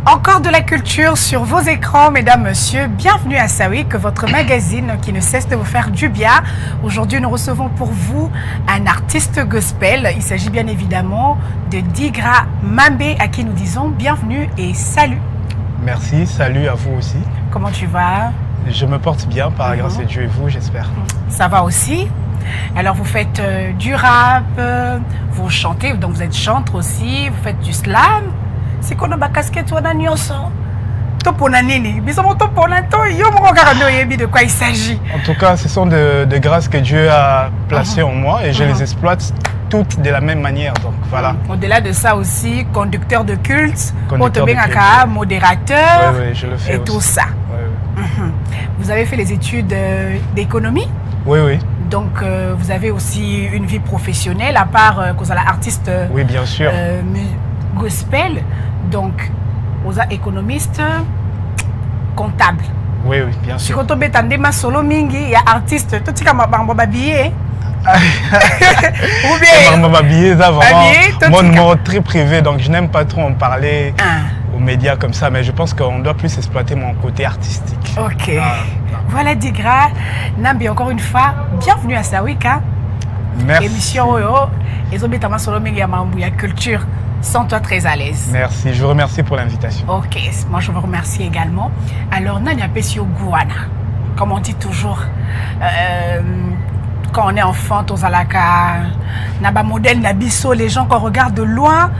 Encore de la culture sur vos écrans, mesdames, messieurs. Bienvenue à Sawik, votre magazine qui ne cesse de vous faire du bien. Aujourd'hui, nous recevons pour vous un artiste gospel. Il s'agit bien évidemment de Digra Mambé, à qui nous disons bienvenue et salut. Merci, salut à vous aussi. Comment tu vas? Je me porte bien, par la grâce de Dieu, et vous, j'espère. Ça va aussi. Alors, vous faites du rap, vous chantez, donc vous êtes chanteur aussi, vous faites du slam. C'est qu'on a ma casquette, on a nyonso. De quoi il s'agit? En tout cas, ce sont de grâces que Dieu a placées en moi et je les exploite toutes de la même manière. Donc voilà. Au-delà de ça aussi, conducteur de culte, Oui, modérateur, je le fais et aussi. Tout ça. Oui. Vous avez fait les études d'économie? Oui. Donc vous avez aussi une vie professionnelle à part que vous êtes artiste oui, bien sûr. Gospel. Donc vous êtes économiste, comptable. Oui, bien sûr. Quand on met un débat solo mingi, il y a artiste, tout ce qui est babillé. Ou bien mon numéro très privé, donc je n'aime pas trop en parler aux médias comme ça, mais je pense qu'on doit plus exploiter mon côté artistique. Ok. Voilà Digra Nambi, encore une fois, bienvenue à Sawik. Merci. Émission ils ont mis un solo mingi à culture. Sens-toi très à l'aise. Merci, je vous remercie pour l'invitation. Ok, moi je vous remercie également. Alors, Nanya Pesio Gouana, comme on dit toujours, quand on est enfant, Tozalaka, Naba modèle, Nabiso, les gens qu'on regarde de loin,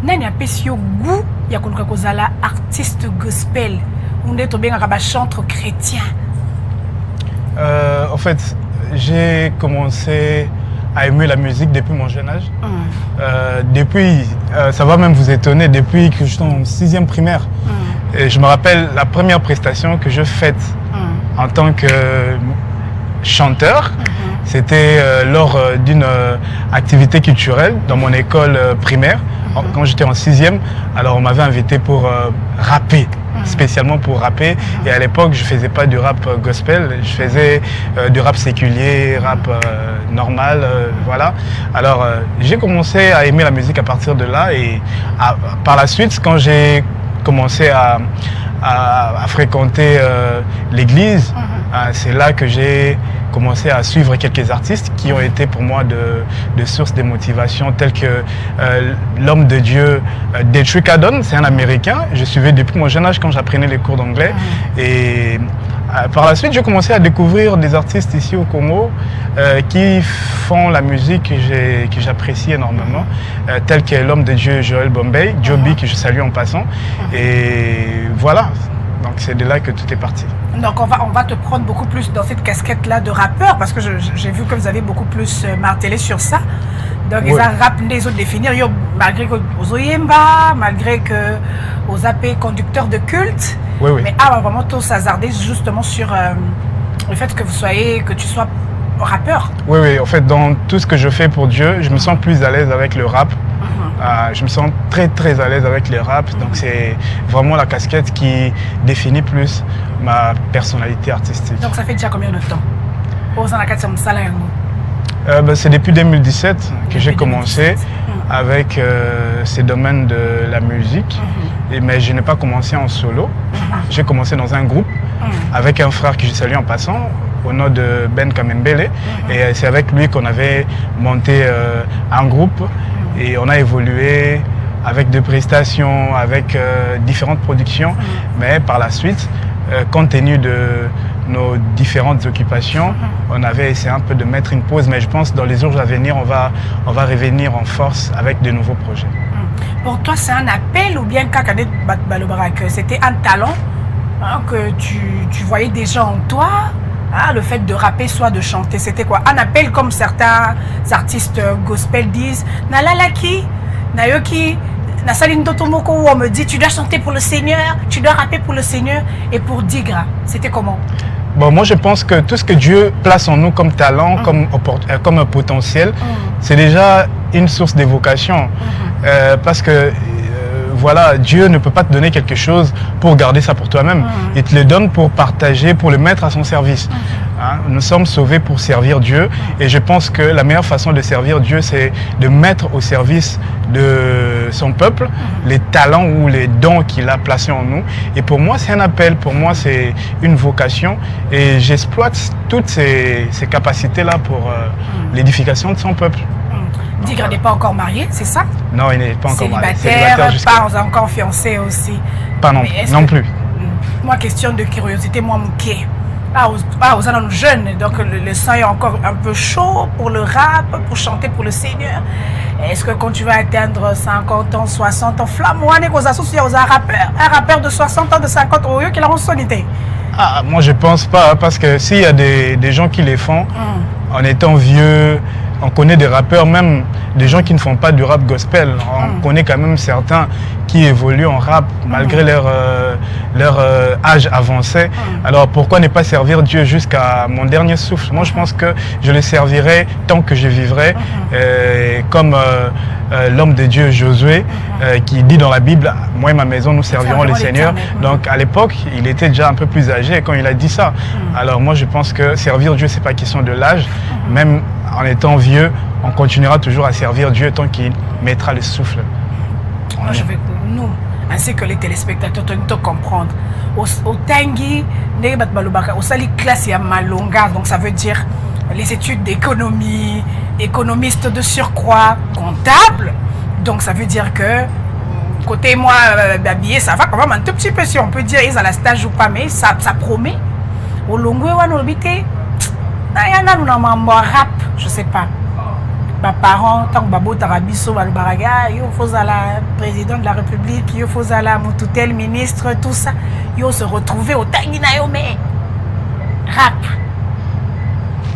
Nanya Pesio Gou, Yakunuka Kozala, artiste gospel, on est tombé en chantre chrétien. En fait, j'ai commencé à aimer la musique depuis mon jeune âge. Depuis, ça va même vous étonner, depuis que je suis en 6e primaire. Et je me rappelle la première prestation que je faite en tant que chanteur. C'était lors d'une activité culturelle dans mon école primaire, quand j'étais en 6e. Alors on m'avait invité pour rapper. Spécialement pour rapper, et à l'époque je faisais pas du rap gospel, je faisais du rap séculier, rap normal, voilà. Alors j'ai commencé à aimer la musique à partir de là, et par la suite, quand j'ai commencé à fréquenter l'église, c'est là que j'ai commencé à suivre quelques artistes qui ont été pour moi de sources de motivation, tels que l'homme de Dieu, Dietrich Haddon, c'est un Américain. Je suivais depuis mon jeune âge quand j'apprenais les cours d'anglais. Et par la suite, j'ai commencé à découvrir des artistes ici au Congo qui font la musique que j'apprécie énormément, tels que l'homme de Dieu Joël Bombay, Joby, que je salue en passant. Et voilà. Donc c'est de là que tout est parti. Donc on va te prendre beaucoup plus dans cette casquette-là de rappeur, parce que j'ai vu que vous avez beaucoup plus martelé sur ça. Donc ils ont rap les autres définir, malgré que vous oyemba, malgré que vous appelez conducteur de culte. Mais vraiment tous hasardé justement sur le fait que tu sois rappeur. Oui, en fait dans tout ce que je fais pour Dieu, je me sens plus à l'aise avec le rap. Je me sens très à l'aise avec les raps, donc c'est vraiment la casquette qui définit plus ma personnalité artistique. Donc ça fait déjà combien de temps? C'est depuis 2017 que j'ai commencé avec ces domaines de la musique, mais je n'ai pas commencé en solo. J'ai commencé dans un groupe avec un frère que je salue en passant, au nom de Ben Kamembele, et c'est avec lui qu'on avait monté un groupe. Et on a évolué avec des prestations, avec différentes productions. Mais par la suite, compte tenu de nos différentes occupations, on avait essayé un peu de mettre une pause. Mais je pense que dans les jours à venir, on va revenir en force avec de nouveaux projets. Pour toi, c'est un appel ou bien que c'était un talent que tu voyais déjà en toi? Le fait de rapper, soit de chanter, c'était quoi? Un appel comme certains artistes gospel disent Nalalaki, Nayoki, Nasaline Totomoko, où on me dit tu dois chanter pour le Seigneur, tu dois rapper pour le Seigneur. Et pour Digra, c'était comment? Bon, moi je pense que tout ce que Dieu place en nous comme talent, comme un potentiel, c'est déjà une source d'évocation. Parce que voilà, Dieu ne peut pas te donner quelque chose pour garder ça pour toi-même. Il te le donne pour partager, pour le mettre à son service. Hein. Nous sommes sauvés pour servir Dieu et je pense que la meilleure façon de servir Dieu, c'est de mettre au service de son peuple les talents ou les dons qu'il a placés en nous. Et pour moi, c'est un appel, pour moi, c'est une vocation et j'exploite toutes ces capacités-là pour l'édification de son peuple. Digre n'est pas encore marié, c'est ça? Non, il n'est pas encore marié. Célibataire, pas encore fiancé aussi. Pas non plus. Moi, question de curiosité, moi, mon pied. Aux anos jeunes, donc le sang est encore un peu chaud pour le rap, pour chanter pour le Seigneur. Est-ce que quand tu vas atteindre 50 ans, 60 ans, flamme, un rappeur de 60 ans, de 50 ans, qui l'a sonité? Moi, je pense pas, parce que s'il y a des gens qui les font, en étant vieux, on connaît des rappeurs, même des gens qui ne font pas du rap gospel. On connaît quand même certains qui évoluent en rap malgré leur âge avancé. Alors pourquoi ne pas servir Dieu jusqu'à mon dernier souffle? Moi je pense que je le servirai tant que je vivrai, comme l'homme de Dieu Josué qui dit dans la Bible, moi et ma maison nous servirons le Seigneur. Donc à l'époque il était déjà un peu plus âgé quand il a dit ça. Alors moi je pense que servir Dieu c'est pas question de l'âge, même en étant vieux, on continuera toujours à servir Dieu tant qu'il mettra le souffle. Moi, je veux que nous, ainsi que les téléspectateurs, nous comprendre. Au Tangi, au Sali classe, il y a Malonga, donc ça veut dire les études d'économie, économiste de surcroît, comptable. Donc ça veut dire que côté moi, habillé, ça va quand même un tout petit peu, si on peut dire, ils ont la stage ou pas, mais ça promet. Au Longwe, on a habité. Il y en a un rap, je sais pas. Mes parents, tant que Babo Tarabiso, Balbaraga, il faut la président de la République, il faut la tutelle ministre, tout ça. Il se retrouver au Tangina, mais rap.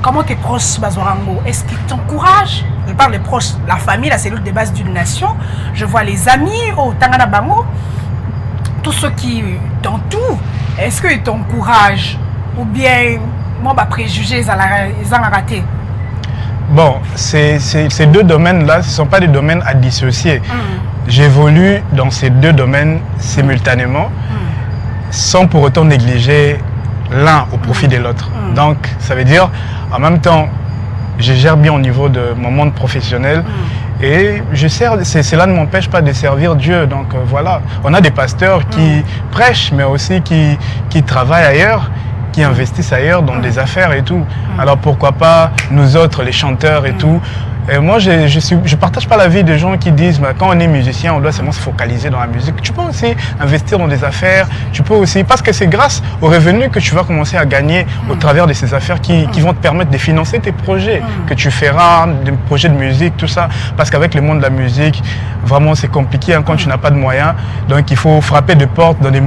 Comment tes proches, Bazorango, est-ce qu'ils t'encouragent? Je parle des proches, la famille, la cellule de base d'une nation. Je vois les amis au Tangana Bango, tous ceux qui t'entourent. Est-ce qu'ils t'encouragent? Ou bien moi, préjugés, ils ont raté. Bon, ces deux domaines-là, ce ne sont pas des domaines à dissocier. J'évolue dans ces deux domaines simultanément, sans pour autant négliger l'un au profit de l'autre. Donc, ça veut dire, en même temps, je gère bien au niveau de mon monde professionnel et cela ne m'empêche pas de servir Dieu. Donc, voilà, on a des pasteurs qui prêchent, mais aussi qui travaillent ailleurs, qui investissent ailleurs dans des affaires et tout. Alors pourquoi pas nous autres, les chanteurs et tout. Et moi, je partage pas la vie des gens qui disent quand on est musicien, on doit seulement se focaliser dans la musique. Tu peux aussi investir dans des affaires, tu peux aussi, parce que c'est grâce aux revenus que tu vas commencer à gagner au travers de ces affaires qui vont te permettre de financer tes projets que tu feras, des projets de musique, tout ça. Parce qu'avec le monde de la musique, vraiment c'est compliqué quand tu n'as pas de moyens. Donc il faut frapper des portes dans les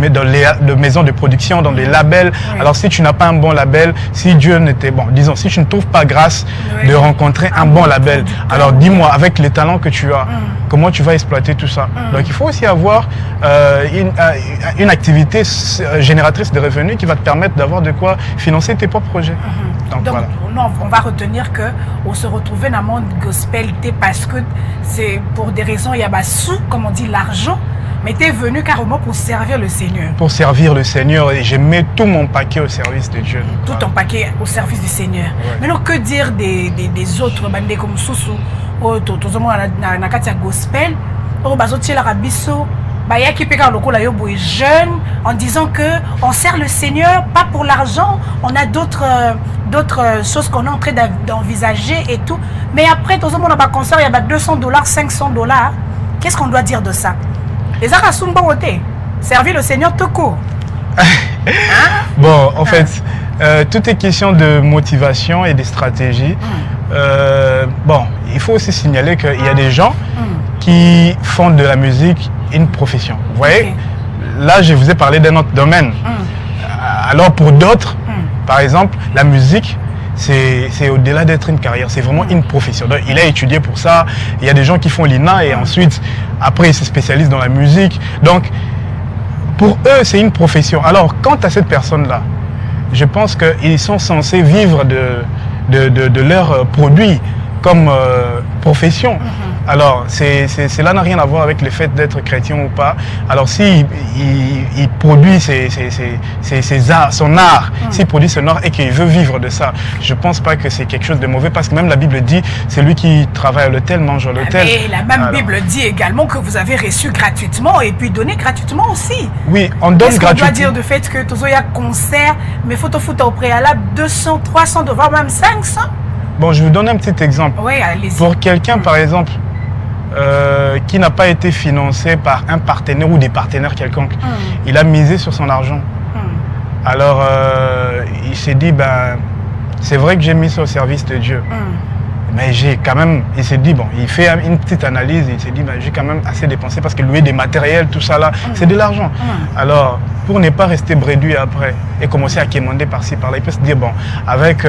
maisons de production, dans des labels. Alors si tu n'as pas un bon label, si Dieu n'était bon, disons, si tu ne trouves pas grâce de rencontrer un bon label, alors dis-moi, avec les talents que tu as, comment tu vas exploiter tout ça? Donc il faut aussi avoir une activité génératrice de revenus qui va te permettre d'avoir de quoi financer tes propres projets. Donc voilà. Non, on va retenir qu'on se retrouvait dans le monde gospel parce que c'est pour des raisons, il y a sous, comme on dit, l'argent. Mais tu es venu carrément pour servir le Seigneur. Pour servir le Seigneur et j'ai mis tout mon paquet au service de Dieu. Tout ton paquet au service du Seigneur. Ouais. Maintenant, que dire des autres bandés comme Soussou, tout le monde dans le gospel, jeune, en disant qu'on sert le Seigneur, pas pour l'argent, on a d'autres choses qu'on est en train d'envisager et tout. Mais après, tout le monde a un concert, il y a $200, $500. Qu'est-ce qu'on doit dire de ça? Les arasum bonté, servir le Seigneur tout court. Bon, en fait, tout est question de motivation et de stratégie. Bon, il faut aussi signaler qu'il y a des gens qui font de la musique une profession. Vous voyez, là, je vous ai parlé d'un autre domaine. Alors, pour d'autres, par exemple, la musique, c'est au-delà d'être une carrière, c'est vraiment une profession. Donc, il a étudié pour ça. Il y a des gens qui font l'INA et ensuite, après, ils se spécialisent dans la musique. Donc, pour eux, c'est une profession. Alors, quant à cette personne-là, je pense qu'ils sont censés vivre de leurs produits comme profession. Alors, cela n'a rien à voir avec le fait d'être chrétien ou pas. Alors, s'il il produit ses arts, son art, s'il produit son art et qu'il veut vivre de ça, je ne pense pas que c'est quelque chose de mauvais parce que même la Bible dit, c'est lui qui travaille à l'hôtel, mange à l'hôtel. Et la même Bible dit également que vous avez reçu gratuitement et puis donné gratuitement aussi. Oui, on donne gratuitement. Qu'est-ce qu'on doit dire du fait que il y a concert, mais il faut te foutre au préalable 200, 300, voire même 500? Bon, je vous donne un petit exemple. Oui, allez-y. Pour quelqu'un, par exemple, qui n'a pas été financé par un partenaire ou des partenaires quelconques, il a misé sur son argent. Alors, il s'est dit, ben, c'est vrai que j'ai mis ça au service de Dieu. Mais j'ai quand même, il s'est dit, bon, il fait une petite analyse, il s'est dit, ben, j'ai quand même assez dépensé parce que louer des matériels, tout ça là, c'est de l'argent. Alors, pour ne pas rester bréduit après et commencer à quémander par-ci, par-là, il peut se dire, bon, avec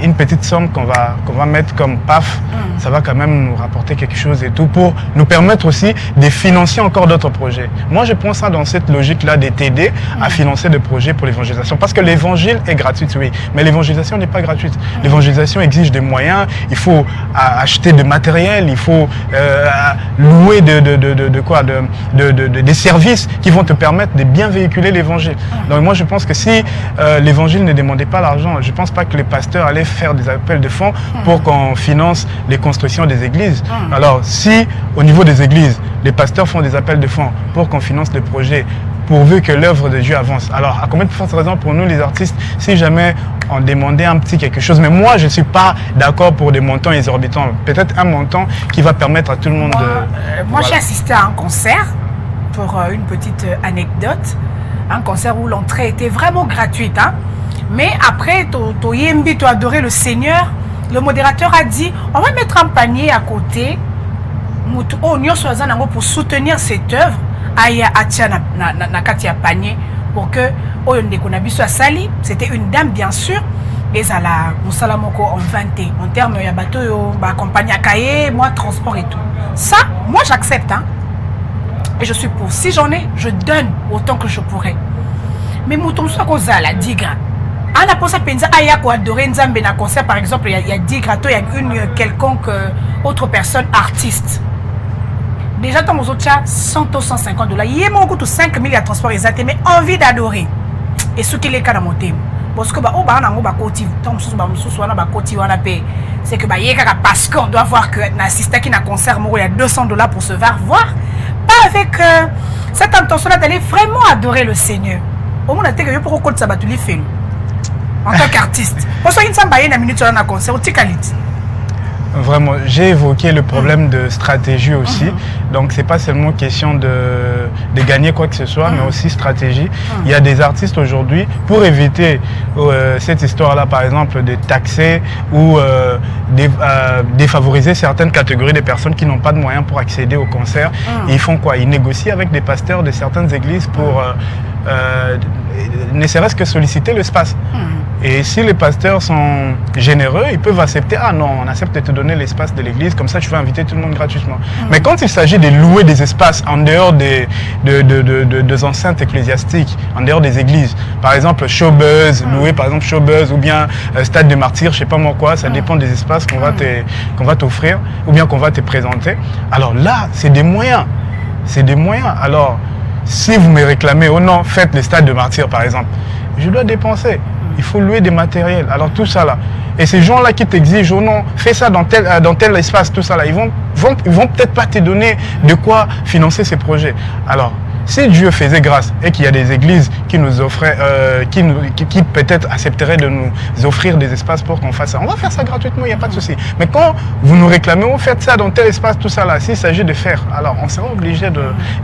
une petite somme qu'on va mettre comme PAF, ça va quand même nous rapporter quelque chose et tout pour nous permettre aussi de financer encore d'autres projets. Moi, je prends ça dans cette logique-là de t'aider à financer des projets pour l'évangélisation. Parce que l'évangile est gratuit, oui, mais l'évangélisation n'est pas gratuite. L'évangélisation exige des moyens, il faut acheter du matériel, il faut louer des services qui vont te permettre de bien véhiculer l'évangile. Donc moi, je pense que si l'évangile ne demandait pas l'argent, je ne pense pas que les pasteurs allaient faire des appels de fonds pour qu'on finance les constructions des églises. Alors, si au niveau des églises, les pasteurs font des appels de fonds pour qu'on finance des projets, pourvu que l'œuvre de Dieu avance. Alors, à combien de fortes raisons pour nous, les artistes, si jamais on demandait un petit quelque chose, mais moi, je ne suis pas d'accord pour des montants exorbitants. Peut-être un montant qui va permettre à tout le monde de... Moi, j'ai assisté à un concert, pour une petite anecdote, un concert où l'entrée était vraiment gratuite, hein. Mais après, tu yembi, tu as adoré le Seigneur, le modérateur a dit, on va mettre un panier à côté, pour soutenir cette œuvre, na panier, pour que c'était une dame, bien sûr, et ça la Moussalamoko en 20 en termes de bateau, compagnie à Kaye, moi, transport et tout. Ça, moi, j'accepte, hein. Et je suis pour. Si j'en ai, je donne autant que je pourrais. Mais mouton soit cause la 10 gras. On a pensé pensa aya ko adorer nzambe na concert par exemple, il y a 10 gras, il y a une quelconque autre personne artiste. Déjà tant aux autres 100 ou 150 $. Il y a mon coût 5 000 à transport exact, mais envie d'adorer. Et ce qui est le cas dans mon thème. Parce que c'est que parce qu'on doit voir que l'assistant qui n'a concert il y a 200 $ pour se faire voir, pas avec cette intention-là d'aller vraiment adorer le Seigneur. Au moins, on a pour qu'on s'abattu fait en tant qu'artiste. Parce qu'il y a une minute sur un concert, Vraiment, j'ai évoqué le problème de stratégie aussi. Donc, c'est pas seulement question de gagner quoi que ce soit, mais aussi stratégie. Il y a des artistes aujourd'hui, pour éviter cette histoire-là, par exemple, de taxer ou défavoriser certaines catégories de personnes qui n'ont pas de moyens pour accéder au concert. Ils font quoi? Ils négocient avec des pasteurs de certaines églises pour ne serait-ce que solliciter l'espace. Et si les pasteurs sont généreux, ils peuvent accepter, ah non, on accepte de te donner l'espace de l'église, comme ça tu vas inviter tout le monde gratuitement. Mais quand il s'agit de louer des espaces en dehors des enceintes ecclésiastiques, en dehors des églises, par exemple Showbuzz, louer par exemple Showbuzz ou bien Stade de Martyrs, je sais pas moi quoi, ça dépend des espaces qu'on va t'offrir ou bien qu'on va te présenter. Alors là, c'est des moyens. C'est des moyens. Alors, si vous me réclamez, oh non, faites le Stade de Martyrs par exemple, je dois dépenser. Il faut louer des matériels. Alors tout ça là. Et ces gens-là qui t'exigent, oh non, fais ça dans tel espace, tout ça là, ils vont peut-être pas te donner de quoi financer ces projets. Alors, si Dieu faisait grâce et qu'il y a des églises qui nous offraient, qui peut-être accepteraient de nous offrir des espaces pour qu'on fasse ça, on va faire ça gratuitement, il n'y a pas de souci. Mais quand vous nous réclamez, on fait ça dans tel espace, tout ça là, s'il s'agit de faire, alors on sera obligé de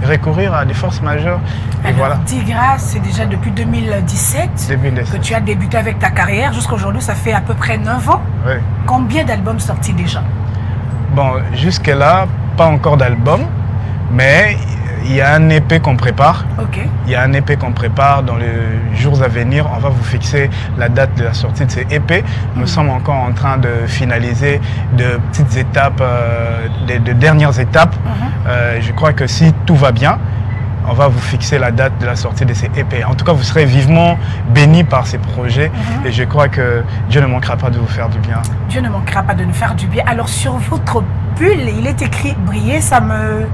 recourir à des forces majeures. Et alors, voilà. Digra, c'est déjà depuis 2017 que tu as débuté avec ta carrière. Jusqu'à aujourd'hui, ça fait à peu près 9 ans. Oui. Combien d'albums sortis déjà? Bon, jusque-là, pas encore d'album, mais il y a un EP qu'on prépare. Okay. Il y a un EP qu'on prépare dans les jours à venir. On va vous fixer la date de la sortie de ces EP. Nous sommes encore en train de finaliser de petites étapes, de dernières étapes. Je crois que si tout va bien, on va vous fixer la date de la sortie de ces EP. En tout cas, vous serez vivement bénis par ces projets et je crois que Dieu ne manquera pas de vous faire du bien. Dieu ne manquera pas de nous faire du bien. Alors sur votre pull, il est écrit « Briller », ça me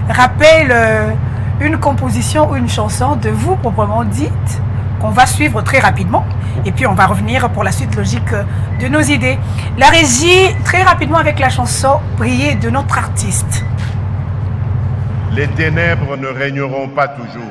rappelle une composition ou une chanson de vous proprement dite qu'on va suivre très rapidement et puis on va revenir pour la suite logique de nos idées. La régie, très rapidement avec la chanson « Briller » de notre artiste. Les ténèbres ne régneront pas toujours.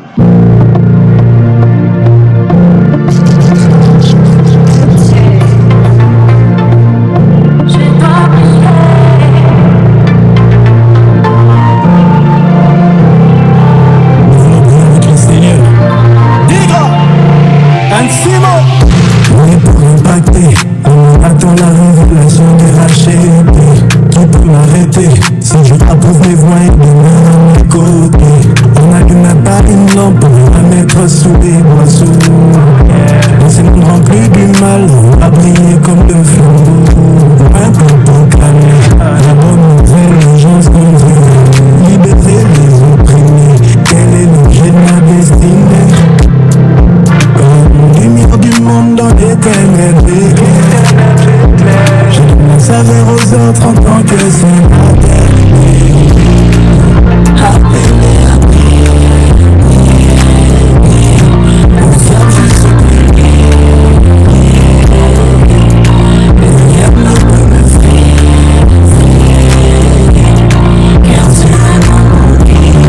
Oui, pour impacter, on attend la révélation des rachés. Qui peut m'arrêter si je approuve mes voix et mes mains à mes côtés? On n'allume même pas une lampe pour la mettre sous les boissons. Dans ces mondes remplis du mal, on va briller comme le flambeau. Un peu proclamer la bonne nouvelle, l'urgence de Dieu. Libérer les opprimés, quel est l'objet de ma destinée? Comme lumière du monde dans les ténèbres éclairées, je donne la saveur aux autres en tant que célibataire. Appelez à prier, pour ça je suis prié. Rien ne peut me freiner, car tu es mon guide.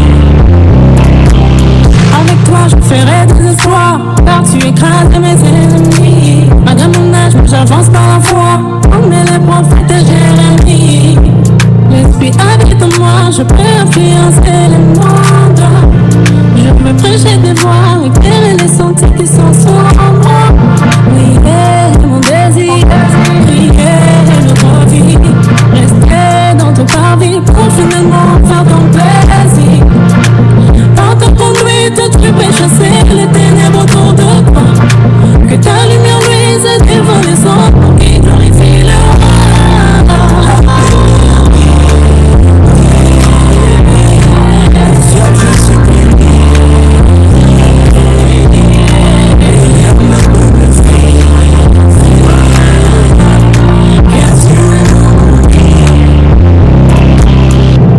Avec toi je ferai des espoirs, car tu écrases mes ennemis. Malgré mon âge, j'avance par la foi, comme les prophètes de Jérémie. L'esprit habite en moi, je peux influencer le monde. Je peux prêcher des voix, éclairer les sentiers qui sont sombres. Prier mon désir, prier notre vie. Rester dans ton parvis, profondément faire ton plaisir. Par ta conduite, tu peux chasser les ténèbres autour de toi. Que ta lumière luise devant les autres pour qu'ils glorifient le roi. Seul je suis béni. Rien ne peut me freiner. Car Dieu est mon guide.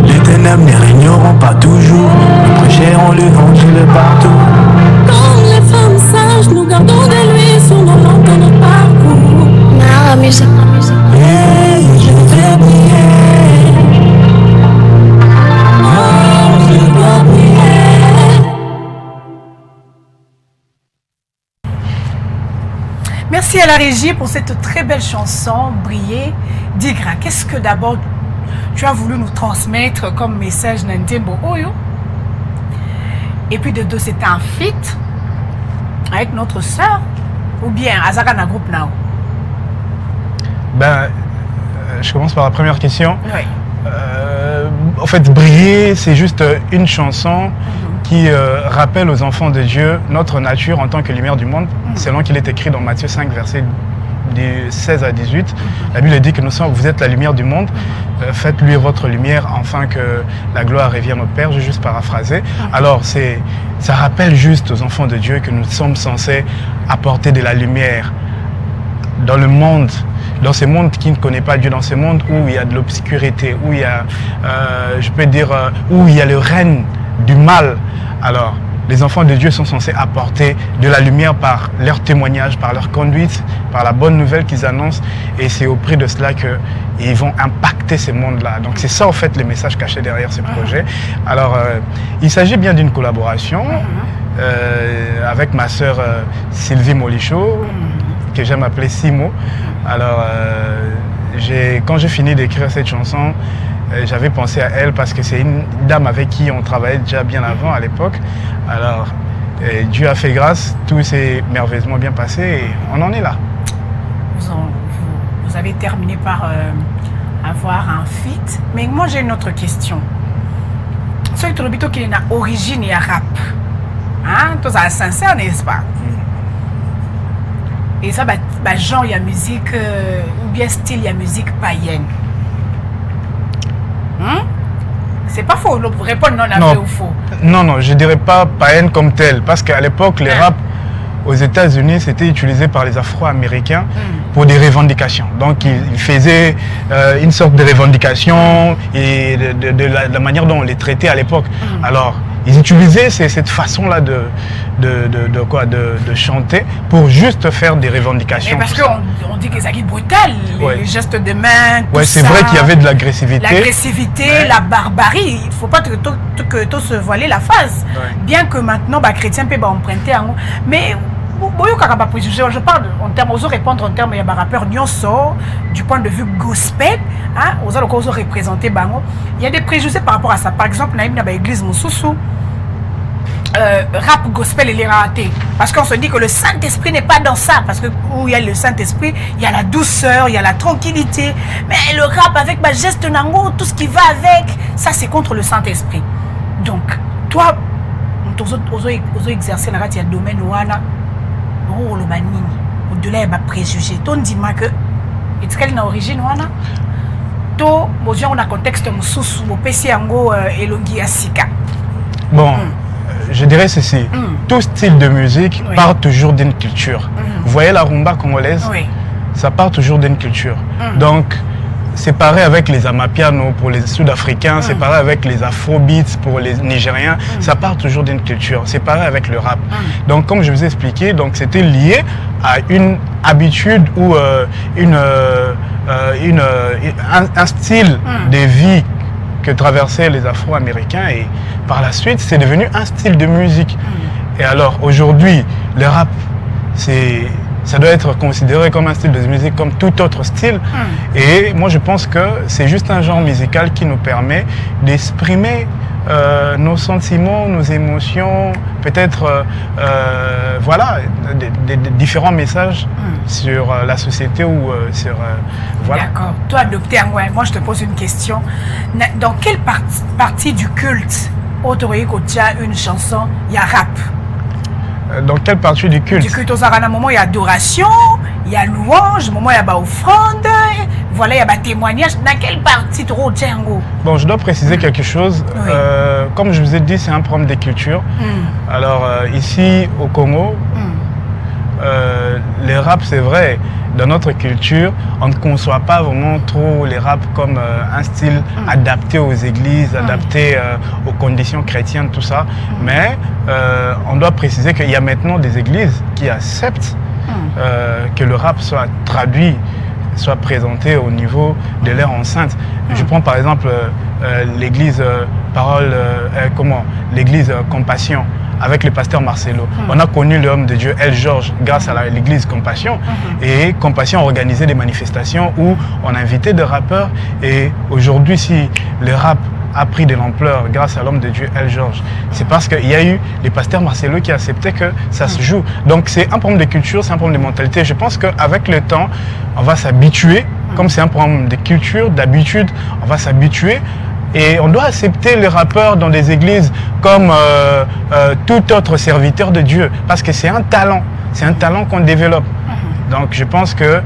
Les ténèbres ne régneront pas toujours. Nous prêcherons l'évangile partout. Comme les femmes sages, nous gardons de lui sur nos lampes dans notre parcours. Non, la musique. Hey, je vais briller. Oh, je dois briller. Merci à la régie pour cette très belle chanson « Briller » d'Igra. Qu'est-ce que d'abord tu as voulu nous transmettre comme message Nandembo Oyo? Et puis de deux, c'était un feat avec notre sœur ou bien Azakana Group Now? Je commence par la première question. Oui. En fait, Briller, c'est juste une chanson qui rappelle aux enfants de Dieu notre nature en tant que lumière du monde, selon qu'il est écrit dans Matthieu 5, versets du 16 à 18. La Bible dit que vous êtes la lumière du monde. Faites-lui votre lumière afin que la gloire revienne au Père. J'ai juste paraphrasé. Alors, ça rappelle juste aux enfants de Dieu que nous sommes censés apporter de la lumière dans le monde, dans ce monde qui ne connaît pas Dieu, dans ce monde où il y a de l'obscurité, où il y a, où il y a le règne du mal. Alors, les enfants de Dieu sont censés apporter de la lumière par leur témoignage, par leur conduite, par la bonne nouvelle qu'ils annoncent. Et c'est au prix de cela qu'ils vont impacter ce monde-là. Donc c'est ça, en fait, le message caché derrière ce projet. Alors, il s'agit bien d'une collaboration avec ma sœur Sylvie Molichaud, que j'aime appeler Simo. Alors, quand j'ai fini d'écrire cette chanson, j'avais pensé à elle parce que c'est une dame avec qui on travaillait déjà bien avant à l'époque. Alors, Dieu a fait grâce, tout s'est merveilleusement bien passé et on en est là. Vous avez terminé par avoir un feat, mais moi j'ai une autre question. Ce que tu qui est une origine et rap, hein, tout ça sincère, n'est-ce pas? Et ça, genre, il y a musique, ou bien style, il y a musique païenne. C'est pas faux, répondre non à Non. vrai ou faux. Non, je dirais pas païenne comme telle, parce qu'à l'époque, les rap aux États-Unis, c'était utilisé par les Afro-Américains pour des revendications. Donc, ils faisaient une sorte de revendication et de la manière dont on les traitait à l'époque. Alors, ils utilisaient cette façon-là de chanter pour juste faire des revendications. Et parce tout ça. qu'on dit que ça est brutal, Ouais. les gestes de main, tout Ouais, c'est ça. vrai qu'il y avait de l'agressivité. L'agressivité, Ouais. la barbarie, il ne faut pas que tout se voiler la face. Ouais. Bien que maintenant, bah, chrétien peut emprunter un mot. Mais, je parle en termes, on répondre en termes, il y a un rappeur Nyonso, du point de vue gospel, hein, on a représenté Bango. Il y a des préjugés par rapport à ça. Par exemple, dans l'église Moussoussou, rap gospel il est raté parce qu'on se dit que le Saint-Esprit n'est pas dans ça, parce que où il y a le Saint-Esprit, il y a la douceur, il y a la tranquillité, mais le rap avec ma geste nango, tout ce qui va avec, ça c'est contre le Saint-Esprit. Donc toi ozo exercer la il y a domaine wana le banini au-delà il y a préjugé ton dit que et tu na origine wana to mojo on a contexte mususu au PC yango elongi asika. Bon, je dirais ceci. Tout style de musique Oui. part toujours d'une culture. Vous voyez la rumba congolaise, Oui. ça part toujours d'une culture. Donc, c'est pareil avec les amapiano pour les Sud-Africains, c'est pareil avec les afrobeats pour les Nigériens, ça part toujours d'une culture. C'est pareil avec le rap. Donc, comme je vous ai expliqué, donc c'était lié à une habitude ou un style de vie que traversaient les Afro-Américains, et par la suite, c'est devenu un style de musique. Et alors, aujourd'hui, le rap, ça doit être considéré comme un style de musique, comme tout autre style. Et moi, je pense que c'est juste un genre musical qui nous permet d'exprimer nos sentiments, nos émotions, peut-être voilà, des différents messages sur la société ou sur... voilà. D'accord. Toi, docteur, ouais, moi je te pose une question. Dans quelle partie du culte, autorisé quand tu as une chanson, il y a rap? Dans quelle partie du culte? Du culte, aux arana, moment il y a adoration, il y a louange, moment il y a offrande, voilà, il y a témoignage. Dans quelle partie tu retiens? Bon, je dois préciser quelque chose. Oui. Comme je vous ai dit, c'est un problème des cultures. Alors, ici, au Congo, les rap, c'est vrai, dans notre culture, on ne conçoit pas vraiment trop les rap comme un style adapté aux églises, adapté aux conditions chrétiennes, tout ça. Mais on doit préciser qu'il y a maintenant des églises qui acceptent que le rap soit traduit, soit présenté au niveau de l'ère enceinte. Je prends par exemple l'église l'église Compassion, avec le pasteur Marcelo. On a connu l'homme de Dieu, El Georges, grâce à l'église Compassion. Et Compassion organisait des manifestations où on invitait des rappeurs. Et aujourd'hui, si le rap a pris de l'ampleur grâce à l'homme de Dieu, El Georges, c'est parce qu'il y a eu les pasteurs Marcelo qui acceptaient que ça se joue. Donc c'est un problème de culture, c'est un problème de mentalité. Je pense qu'avec le temps, on va s'habituer. Comme c'est un problème de culture, d'habitude, on va s'habituer. Et on doit accepter les rappeurs dans des églises comme tout autre serviteur de Dieu, parce que c'est un talent qu'on développe. Donc je pense que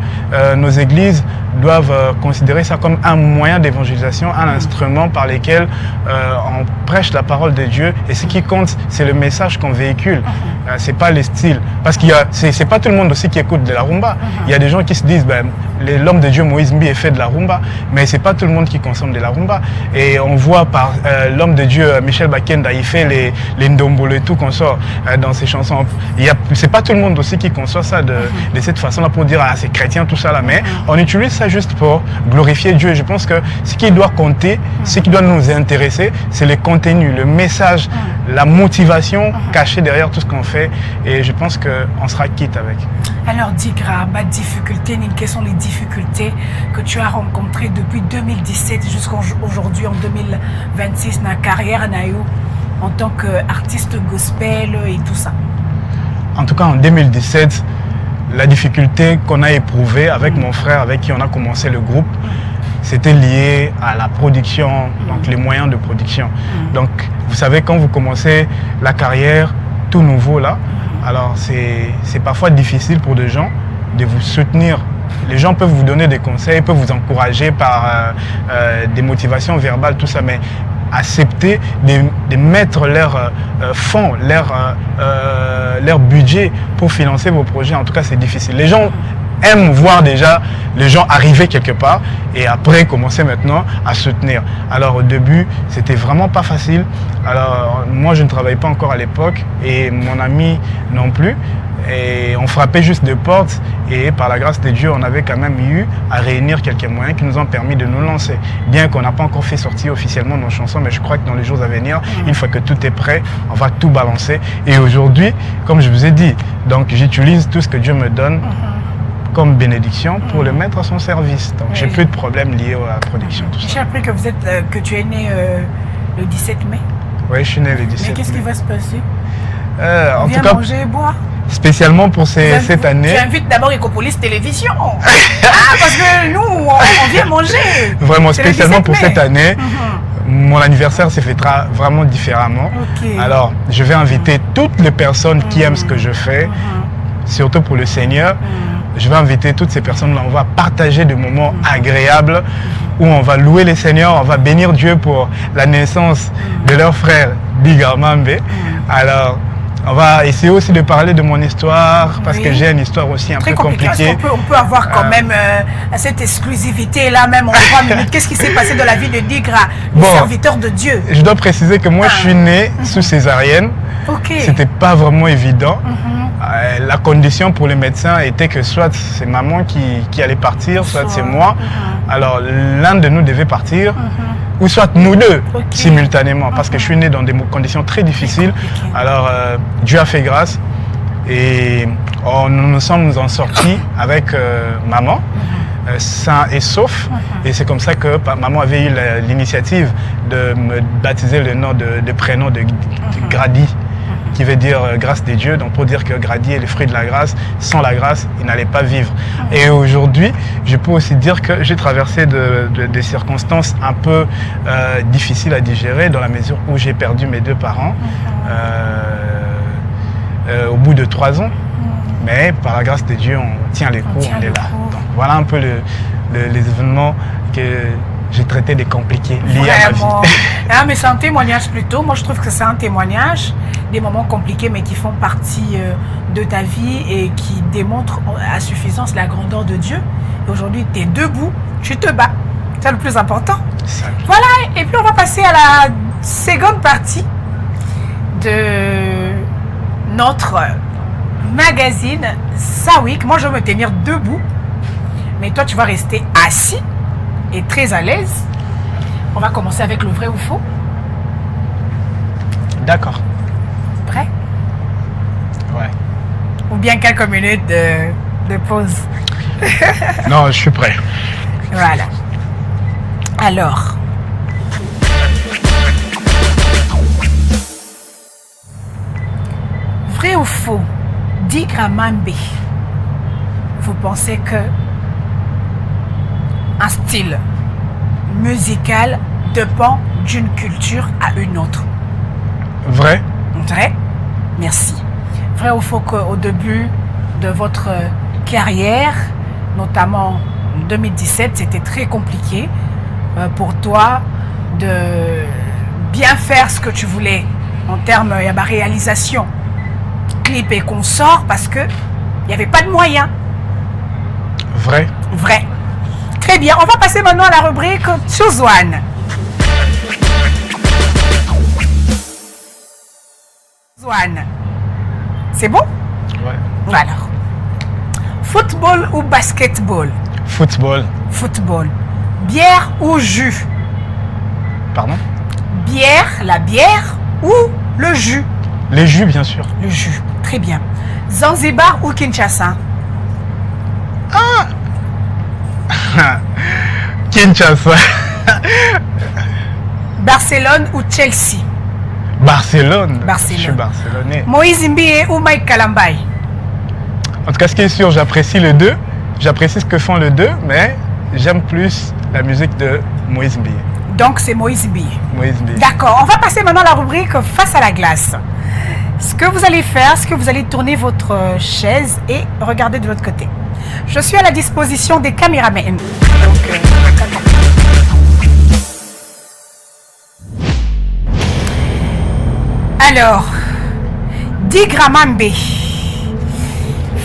nos églises doivent considérer ça comme un moyen d'évangélisation, un instrument par lequel on prêche la parole de Dieu, et ce qui compte, c'est le message qu'on véhicule. C'est pas les styles, parce qu'il y a, c'est pas tout le monde aussi qui écoute de la rumba. Il y a des gens qui se disent, ben, l'homme de Dieu Moïse Mbi est fait de la rumba, mais c'est pas tout le monde qui consomme de la rumba. Et on voit par l'homme de Dieu Michel Bakenda, il fait les ndombolo et tout qu'on sort dans ses chansons. C'est pas tout le monde aussi qui conçoit ça de cette façon-là pour dire ah c'est chrétien tout ça là, mais on utilise ça juste pour glorifier Dieu. Je pense que ce qui doit compter, ce qui doit nous intéresser, c'est le contenu, le message, la motivation cachée derrière tout ce qu'on fait, et je pense qu'on sera quitte avec. Alors Digra, quelles sont les difficultés que tu as rencontrées depuis 2017 jusqu'à aujourd'hui en 2026 dans la carrière en tant qu'artiste gospel et tout ça? En tout cas en 2017, la difficulté qu'on a éprouvée avec mon frère, avec qui on a commencé le groupe, c'était lié à la production, donc les moyens de production. Donc vous savez, quand vous commencez la carrière tout nouveau là, alors c'est parfois difficile pour des gens de vous soutenir. Les gens peuvent vous donner des conseils, peuvent vous encourager par des motivations verbales, tout ça, mais accepté de mettre leur fonds, leur budget pour financer vos projets. En tout cas, c'est difficile. Les gens aiment voir déjà les gens arriver quelque part et après commencer maintenant à soutenir. Alors au début, c'était vraiment pas facile. Alors moi, je ne travaillais pas encore à l'époque et mon ami non plus. Et on frappait juste des portes et par la grâce de Dieu, on avait quand même eu à réunir quelques moyens qui nous ont permis de nous lancer. Bien qu'on n'a pas encore fait sortir officiellement nos chansons, mais je crois que dans les jours à venir, une fois que tout est prêt, on va tout balancer. Et aujourd'hui, comme je vous ai dit, donc j'utilise tout ce que Dieu me donne comme bénédiction pour le mettre à son service. Donc j'ai plus de problèmes liés à la production. J'ai appris que, que tu es né le 17 mai. Oui, je suis né le 17 mai. Mais qu'est-ce qui va se passer? En Viens tout cas, manger et boire. Spécialement pour cette année. Tu invites d'abord Ecopolis Télévision. Parce que nous, on vient manger. Vraiment, spécialement pour cette année. Mon anniversaire se fêtera vraiment différemment. Alors, je vais inviter toutes les personnes qui aiment ce que je fais, surtout pour le Seigneur. Je vais inviter toutes ces personnes-là. On va partager des moments agréables où on va louer le Seigneur, on va bénir Dieu pour la naissance de leur frère Bigamambe. Alors, on va essayer aussi de parler de mon histoire parce que j'ai une histoire aussi un peu compliquée. On peut avoir quand même cette exclusivité-là, même en 3 minutes. Qu'est-ce qui s'est passé dans la vie de Digra, le serviteur de Dieu? Je dois préciser que moi, je suis né sous césarienne. C'était pas vraiment évident. La condition pour les médecins était que soit c'est maman qui allait partir, soit c'est moi. Alors l'un de nous devait partir, ou soit nous deux simultanément, parce que je suis né dans des conditions très difficiles. Alors Dieu a fait grâce et nous nous sommes en sortis avec maman, sain et sauf. Et c'est comme ça que maman avait eu l'initiative de me baptiser le nom de prénom de Grady, qui veut dire grâce de Dieu. Donc pour dire que Grady est le fruit de la grâce, sans la grâce, il n'allait pas vivre. Et aujourd'hui, je peux aussi dire que j'ai traversé des circonstances un peu difficiles à digérer, dans la mesure où j'ai perdu mes 2 parents au bout de 3 ans. Mais par la grâce de Dieu, on tient les coups, on est là. Donc voilà un peu les événements que j'ai traités des compliqués liés à ma vie. Mais c'est un témoignage plutôt. Moi, je trouve que c'est un témoignage des moments compliqués, mais qui font partie de ta vie et qui démontrent à suffisance la grandeur de Dieu. Et aujourd'hui, tu es debout, tu te bats. C'est le plus important. Voilà, et puis on va passer à la seconde partie de notre magazine Sawik. Moi, je vais me tenir debout, mais toi, tu vas rester assis et très à l'aise. On va commencer avec le vrai ou faux. D'accord. Prêt? Ouais. Ou bien quelques minutes de pause? Non, je suis prêt. Voilà. Alors. Vrai ou faux? Digra Mambe. Vous pensez que un style musical dépend d'une culture à une autre? Vrai. Vrai. Merci. Vrai ou faux qu'au début de votre carrière, notamment en 2017, c'était très compliqué pour toi de bien faire ce que tu voulais en termes de réalisation, clip et consorts, parce qu'il n'y avait pas de moyens? Vrai. Vrai. Très bien, on va passer maintenant à la rubrique Choose One. C'est bon? Ouais. Alors, football ou basketball? Football. Football. Bière ou jus? Pardon? Bière, la bière ou le jus? Les jus, bien sûr. Le jus, très bien. Zanzibar ou Kinshasa? Kinshasa. Barcelone ou Chelsea? Barcelone. Barcelone. Je suis barcelonais. Moïse Mbie ou Mike Kalambay? En tout cas, ce qui est sûr, j'apprécie les deux. J'apprécie ce que font les deux, mais j'aime plus la musique de Moïse Mbie. Donc, c'est Moïse Mbie. Moïse Mbie. D'accord. On va passer maintenant à la rubrique Face à la glace. Ce que vous allez faire, c'est que vous allez tourner votre chaise et regarder de l'autre côté. Je suis à la disposition des caméramans. Donc, Alors, Digramambe,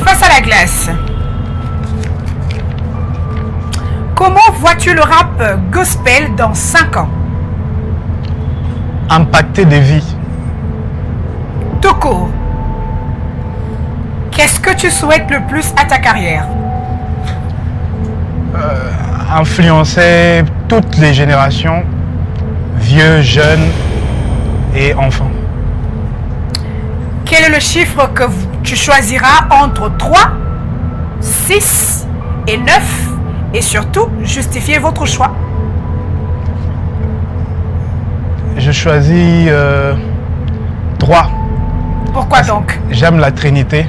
face à la glace, comment vois-tu le rap gospel dans 5 ans? Impacter des vies. Toko, qu'est-ce que tu souhaites le plus à ta carrière? Influencer toutes les générations, vieux, jeunes et enfants. Quel est le chiffre que tu choisiras entre 3, 6 et 9? Et surtout, justifiez votre choix. Je choisis 3. Pourquoi donc? J'aime la Trinité.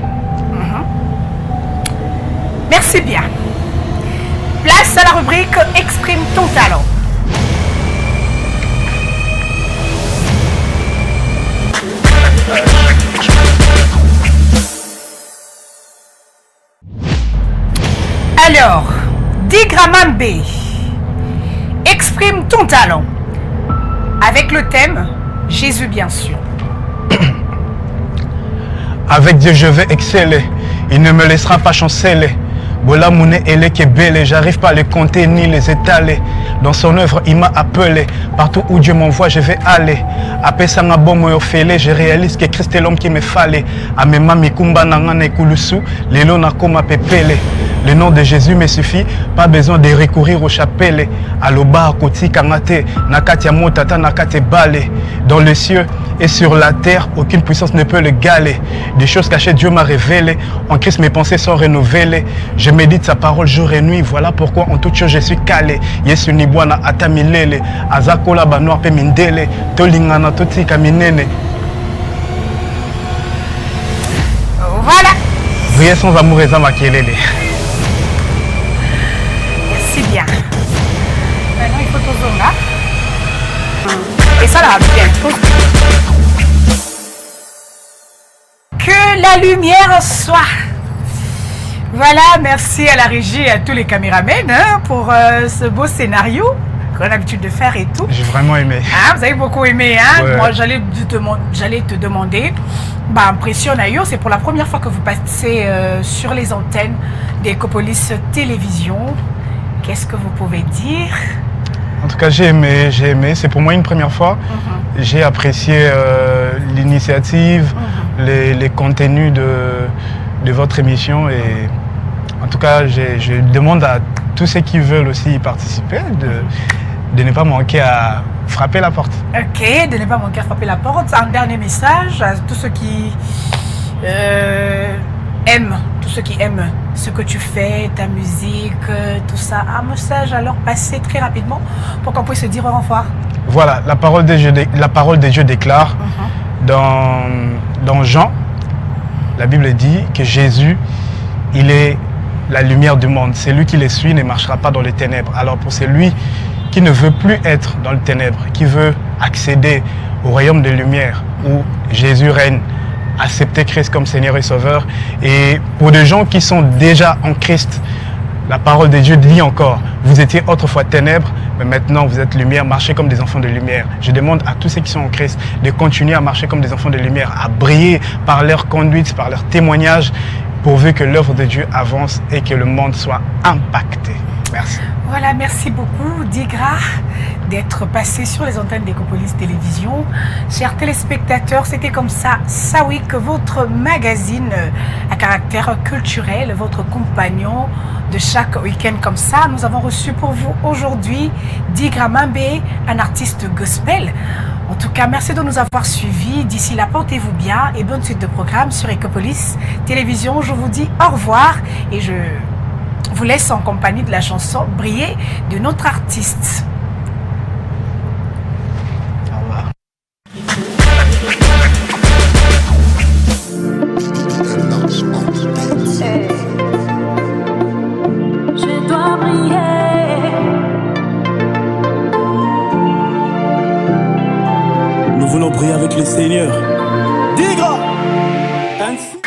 Merci bien. Place à la rubrique Exprime ton talent. Alors, Digramambe, exprime ton talent. Avec le thème Jésus bien sûr. Avec Dieu, je vais exceller. Il ne me laissera pas chanceler. Bola Mouné Ele Kebele, j'arrive pas à les compter ni les étaler. Dans son œuvre, il m'a appelé. Partout où Dieu m'envoie, je vais aller. Après ça, je réalise que Christ est l'homme qui me fallait. Amema Mikumba Nangane Kulusu, Lelo Nakoma Pepele. Le nom de Jésus me suffit, pas besoin de recourir au chapelle. Aloba Koti Kangate, Nakatia Motata Nakate Bale. Dans les cieux et sur la terre, aucune puissance ne peut le galer. Des choses cachées, Dieu m'a révélé. En Christ, mes pensées sont renouvelées. Je médite sa parole jour et nuit. Voilà pourquoi en toute chose je suis calé. Yesu Nibwana Atamilele, Azakola Banoir Pemindele, Tolingana Toti Kaminene. Voilà. Priez sans amour et Zamakelele. Merci bien. Maintenant, il faut toujours là. Et ça là, bien. Que la lumière soit. Voilà, merci à la régie et à tous les caméramens pour ce beau scénario qu'on a l'habitude de faire et tout. J'ai vraiment aimé. Ah, vous avez beaucoup aimé, hein? Ouais. Moi, j'allais te demander, impression Nayo, c'est pour la première fois que vous passez sur les antennes d'Ecopolis Télévision. Qu'est-ce que vous pouvez dire? En tout cas, j'ai aimé. C'est pour moi une première fois. J'ai apprécié l'initiative, les contenus de votre émission. Et en tout cas, je demande à tous ceux qui veulent aussi y participer de ne pas manquer à frapper la porte. Ok, de ne pas manquer à frapper la porte. Un dernier message à tous ceux qui aiment ce que tu fais, ta musique, tout ça. Un message à leur passer très rapidement pour qu'on puisse se dire au revoir. Voilà, la parole de Dieu déclare dans Jean, la Bible dit que Jésus, il est la lumière du monde. Celui qui les suit ne marchera pas dans les ténèbres. Alors pour celui qui ne veut plus être dans les ténèbres, qui veut accéder au royaume de lumière où Jésus règne, accepter Christ comme Seigneur et Sauveur. Et pour des gens qui sont déjà en Christ, la parole de Dieu dit encore, vous étiez autrefois ténèbres, mais maintenant vous êtes lumière, marchez comme des enfants de lumière. Je demande à tous ceux qui sont en Christ de continuer à marcher comme des enfants de lumière, à briller par leur conduite, par leur témoignage, pourvu que l'œuvre de Dieu avance et que le monde soit impacté. Merci. Voilà, merci beaucoup Digra d'être passé sur les antennes d'Ecopolis Télévision. Chers téléspectateurs, c'était comme ça, Sawik, votre magazine à caractère culturel, votre compagnon de chaque week-end comme ça. Nous avons reçu pour vous aujourd'hui Digramambe, un artiste gospel. En tout cas, merci de nous avoir suivis. D'ici là, portez-vous bien et bonne suite de programme sur Ecopolis Télévision. Je vous dis au revoir et je vous laisse en compagnie de la chanson Briller de notre artiste. Au revoir. Je dois briller. Nous voulons briller avec le Seigneur. Digra! Ainsi.